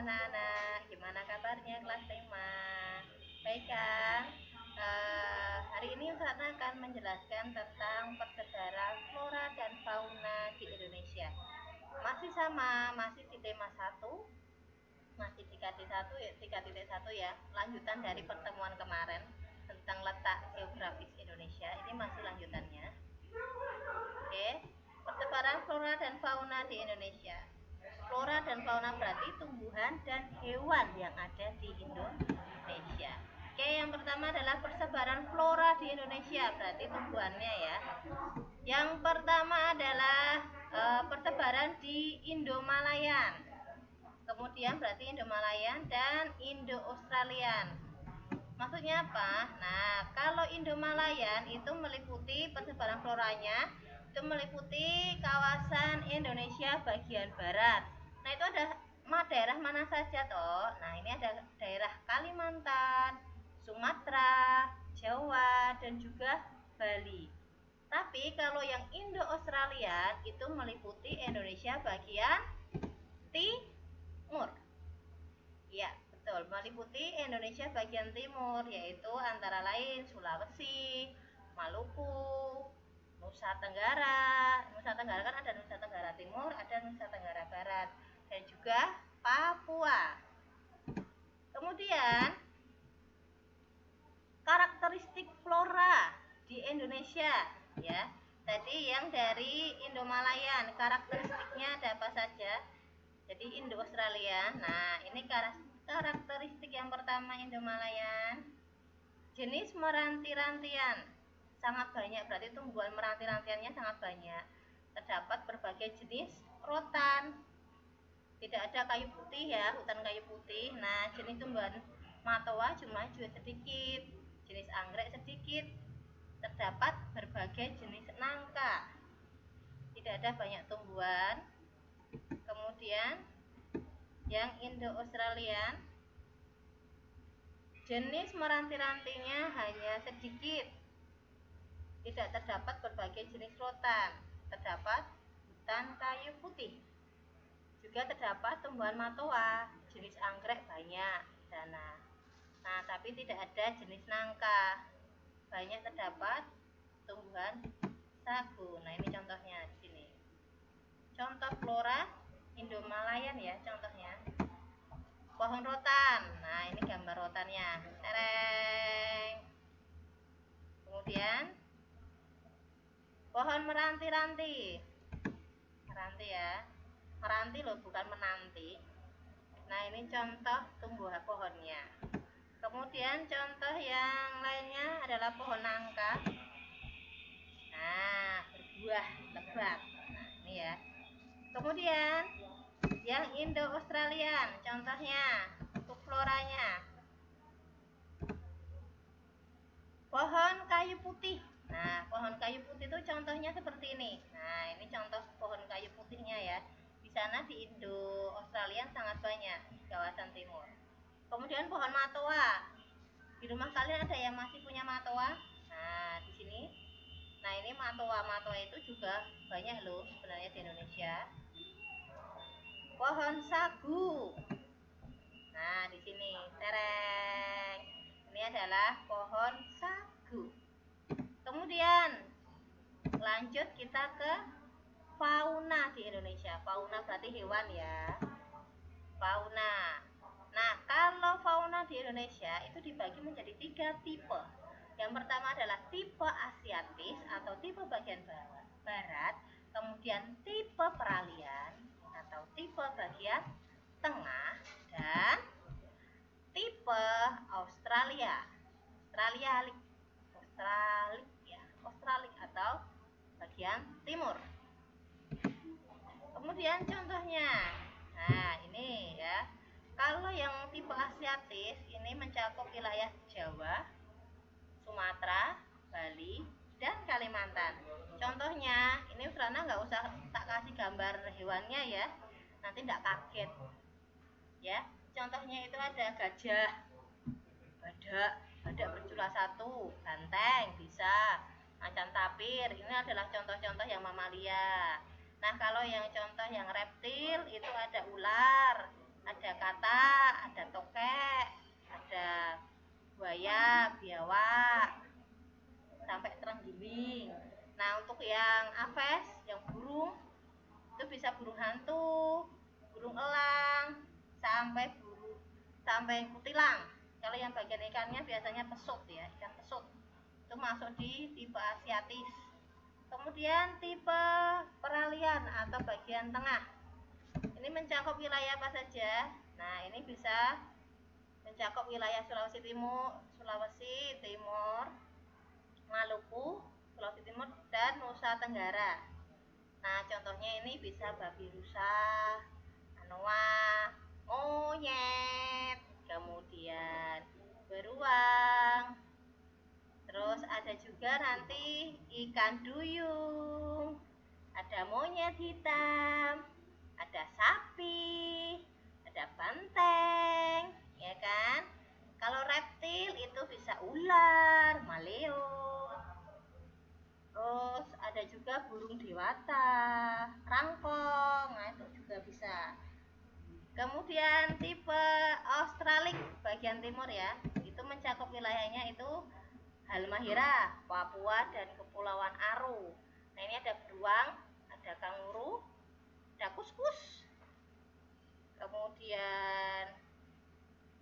anak-anak, gimana kabarnya kelas 5? Baik kan? Hari ini Ustazah akan menjelaskan tentang persebaran flora dan fauna di Indonesia. Masih sama, masih di tema 1, masih di KD1 ya, 3.1 ya, lanjutan dari pertemuan kemarin tentang letak geografis Indonesia. Ini masih lanjutannya. Oke, persebaran flora dan fauna di Indonesia. Flora dan fauna berarti tumbuhan dan hewan yang ada di Indonesia. Oke, yang pertama adalah persebaran flora di Indonesia, berarti tumbuhannya ya. Yang pertama adalah persebaran di Indo-Malayan. Kemudian berarti Indo-Malayan dan Indo-Australian. Maksudnya apa? Nah, kalau Indo-Malayan itu meliputi persebaran floranya, itu meliputi kawasan Indonesia bagian barat. Nah, itu ada daerah mana saja toh? Nah, ini ada daerah Kalimantan, Sumatera, Jawa, dan juga Bali. Tapi kalau yang Indo-Australian itu meliputi Indonesia bagian timur. Ya, betul, meliputi Indonesia bagian timur, yaitu antara lain Sulawesi, Maluku, Nusa Tenggara. Nusa Tenggara kan ada Nusa Tenggara Timur, ada Nusa Tenggara Barat, dan juga Papua. Kemudian karakteristik flora di Indonesia ya. Tadi yang dari Indo-Malayan, karakteristiknya ada apa saja? Jadi Indo-Australian. Nah, ini karakteristik yang pertama Indo-Malayan. Jenis meranti-rantian sangat banyak, berarti tumbuhan meranti-rantiannya sangat banyak. Terdapat berbagai jenis rotan. Tidak ada kayu putih ya, hutan kayu putih. Nah, jenis tumbuhan matoa jumlahnya juga sedikit. Jenis anggrek sedikit. Terdapat berbagai jenis nangka. Tidak ada banyak tumbuhan. Kemudian yang Indo-Australian, jenis meranti-rantinya hanya sedikit. Tidak terdapat berbagai jenis rotan. Terdapat hutan kayu putih. Juga terdapat tumbuhan matoa, jenis anggrek banyak di sana. Nah, tapi tidak ada jenis nangka. Banyak terdapat tumbuhan sagu. Nah, ini contohnya di sini. Contoh flora Indo-Malayan ya, contohnya. Pohon rotan. Nah, ini gambar rotannya. Tereng. Kemudian pohon meranti-ranti. Meranti ya. Meranti loh, bukan menanti. Nah, ini contoh tumbuhan pohonnya. Kemudian contoh yang lainnya adalah pohon nangka. Nah, berbuah lebat. Nah, ini ya. Kemudian yang Indo-Australian, contohnya untuk floranya. Pohon kayu putih. Nah, pohon kayu putih itu contohnya seperti ini. Nah, ini contoh pohon kayu putihnya ya. Di sana di Indo-Australian sangat banyak di kawasan timur. Kemudian pohon matoa. Di rumah kalian ada yang masih punya matoa? Nah, di sini. Nah, ini matoa itu juga banyak loh sebenarnya di Indonesia. Pohon sagu. Nah, di sini tereng. Ini adalah pohon sagu. Kemudian lanjut kita ke fauna di Indonesia. Fauna berarti hewan ya. Fauna. Nah, kalau fauna di Indonesia itu dibagi menjadi 3 tipe. Yang pertama adalah tipe asiatis atau tipe bagian barat, kemudian tipe peralihan atau tipe bagian tengah, dan tipe Australia. Australia atau bagian timur. Kemudian contohnya. Nah, ini ya. Kalau yang tipe asiatis ini mencakup wilayah Jawa, Sumatera, Bali, dan Kalimantan. Contohnya, ini Frana nggak usah tak kasih gambar hewannya ya, nanti nggak kaget. Ya, contohnya itu ada gajah, badak berjula 1, banteng bisa, macan tapir. Ini adalah contoh-contoh yang mamalia. Nah, kalau yang contoh yang reptil itu ada ular, Ada kata, ada tokek, ada buaya, biawak, sampai terenggiling. Nah, untuk yang aves, yang burung, itu bisa burung hantu, burung elang, sampai kutilang. Kalau yang bagian ikannya biasanya pesut ya, ikan pesut. Itu masuk di tipe asiatis. Kemudian tipe peralihan atau bagian tengah. Ini mencakup wilayah apa saja? Nah, ini bisa mencakup wilayah Sulawesi Timur, Maluku, Sulawesi Timur, dan Nusa Tenggara. Nah, contohnya ini bisa babi rusa, anoa, monyet, kemudian beruang. Terus ada juga nanti ikan duyung, ada monyet hitam, ada sapi, ada banteng, ya kan? Kalau reptil itu bisa ular, maleo. Terus ada juga burung dewata, rangkong, nah itu juga bisa. Kemudian tipe Australik bagian timur ya, itu mencakup wilayahnya itu Halmahera, Papua, dan Kepulauan Aru. Nah ini ada beruang, ada kanguru, ada kuskus, kemudian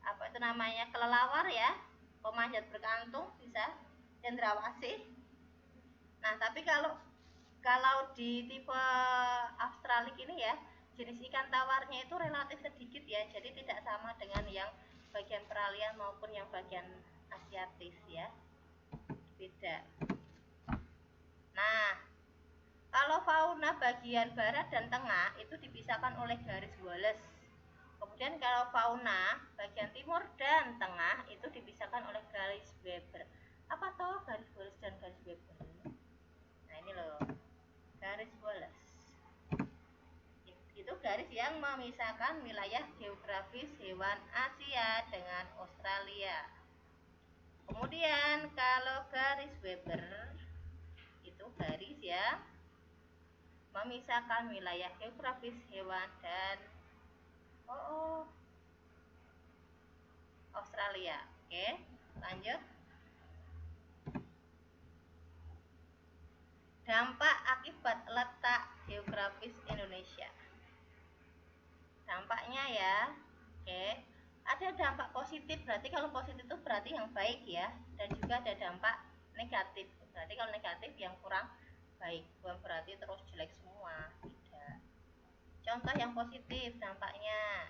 apa itu namanya kelelawar ya, pemanjat berkantung bisa, cendrawasih. Nah tapi kalau di tipe Australik ini ya, jenis ikan tawarnya itu relatif sedikit ya, jadi tidak sama dengan yang bagian peralihan maupun yang bagian asiatis ya, beda. Nah, kalau fauna bagian barat dan tengah itu dipisahkan oleh garis Wallace. Kemudian kalau fauna bagian timur dan tengah itu dipisahkan oleh garis Weber. Apa toh garis Wallace dan garis Weber? Nah ini loh, garis Wallace. Itu garis yang memisahkan wilayah geografis hewan Asia dengan Australia. Kemudian kalau garis Weber itu garis yang memisahkan wilayah geografis hewan dan Australia. Oke, lanjut. Dampak akibat letak geografis Indonesia. Dampaknya ya, oke. Ada dampak positif, berarti kalau positif itu berarti yang baik ya, dan juga ada dampak negatif. Berarti kalau negatif yang kurang baik, bukan berarti terus jelek semua, tidak. Contoh yang positif dampaknya.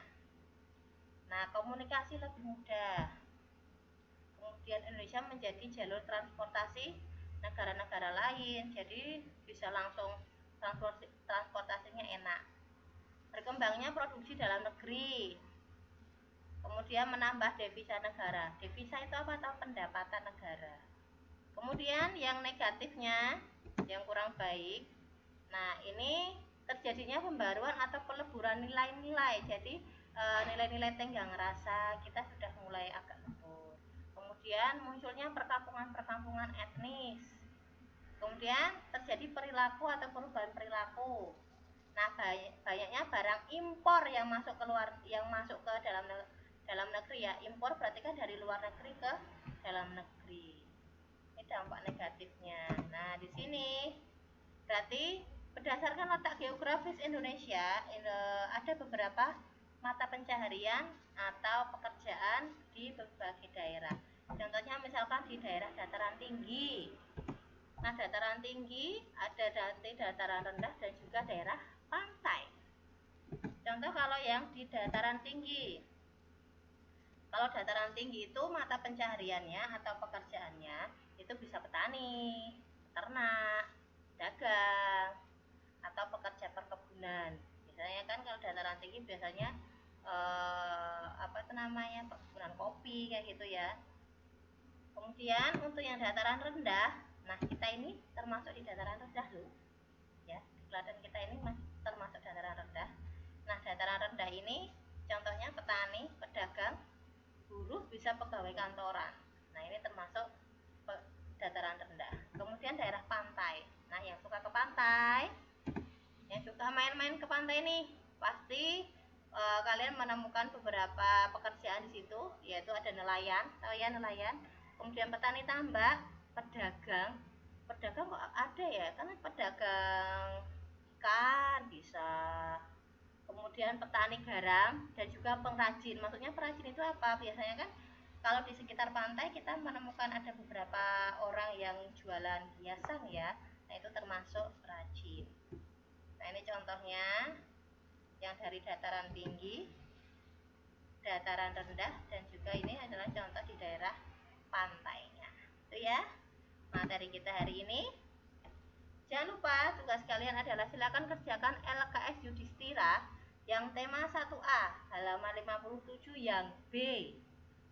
Nah, komunikasi lebih mudah. Kemudian Indonesia menjadi jalur transportasi negara-negara lain, jadi bisa langsung transportasinya enak. Berkembangnya produksi dalam negeri, kemudian menambah devisa negara. Devisa itu apa? Tahu, pendapatan negara. Kemudian yang negatifnya, yang kurang baik, nah ini terjadinya pembaruan atau peleburan nilai-nilai. Jadi nilai-nilai tenggang rasa kita sudah mulai agak lebur. Kemudian munculnya perkampungan-perkampungan etnis. Kemudian terjadi perilaku atau perubahan perilaku. Nah, banyaknya barang impor yang masuk ke dalam negeri ya. Impor berarti kan dari luar negeri ke dalam negeri. Ini dampak negatifnya. Nah, di sini berarti berdasarkan letak geografis Indonesia, ada beberapa mata pencaharian atau pekerjaan di berbagai daerah. Contohnya misalkan di daerah dataran tinggi. Nah, dataran tinggi ada dataran rendah dan juga daerah pantai. Contoh kalau yang di dataran tinggi. Kalau dataran tinggi itu mata pencahariannya atau pekerjaannya itu bisa petani, peternak, dagang, atau pekerja perkebunan. Biasanya kan kalau dataran tinggi biasanya apa itu namanya, perkebunan kopi kayak gitu ya. Kemudian untuk yang dataran rendah, nah kita ini termasuk di dataran rendah loh, ya. Di Klaten kita ini masih termasuk dataran rendah. Nah dataran rendah ini contohnya petani, pedagang, buruh, bisa pegawai kantoran. Nah ini termasuk dataran rendah. Kemudian daerah pantai. Nah yang suka ke pantai, yang suka main-main ke pantai nih pasti kalian menemukan beberapa pekerjaan di situ, yaitu ada nelayan, tahu ya nelayan, kemudian petani tambak, pedagang. Pedagang kok ada ya, karena pedagang ikan bisa, kemudian petani garam, dan juga pengrajin. Maksudnya perajin itu apa? Biasanya kan kalau di sekitar pantai kita menemukan ada beberapa orang yang jualan hiasan ya, nah itu termasuk perajin. Nah ini contohnya yang dari dataran tinggi, dataran rendah, dan juga ini adalah contoh di daerah pantainya. Itu ya materi kita hari ini. Jangan lupa tugas kalian adalah silakan kerjakan LKS Yudhistira yang tema 1A halaman 57 yang B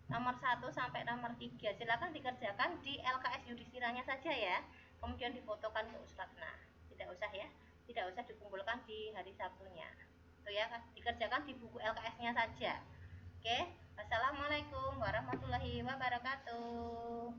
nomor 1 sampai nomor 3. Silakan dikerjakan di LKS Yudhistiranya saja ya. Kemudian difotokan ke Ustadzna. Tidak usah ya. Tidak usah dikumpulkan di hari Sabtunya. Itu ya, dikerjakan di buku LKS-nya saja. Oke. Wassalamualaikum warahmatullahi wabarakatuh.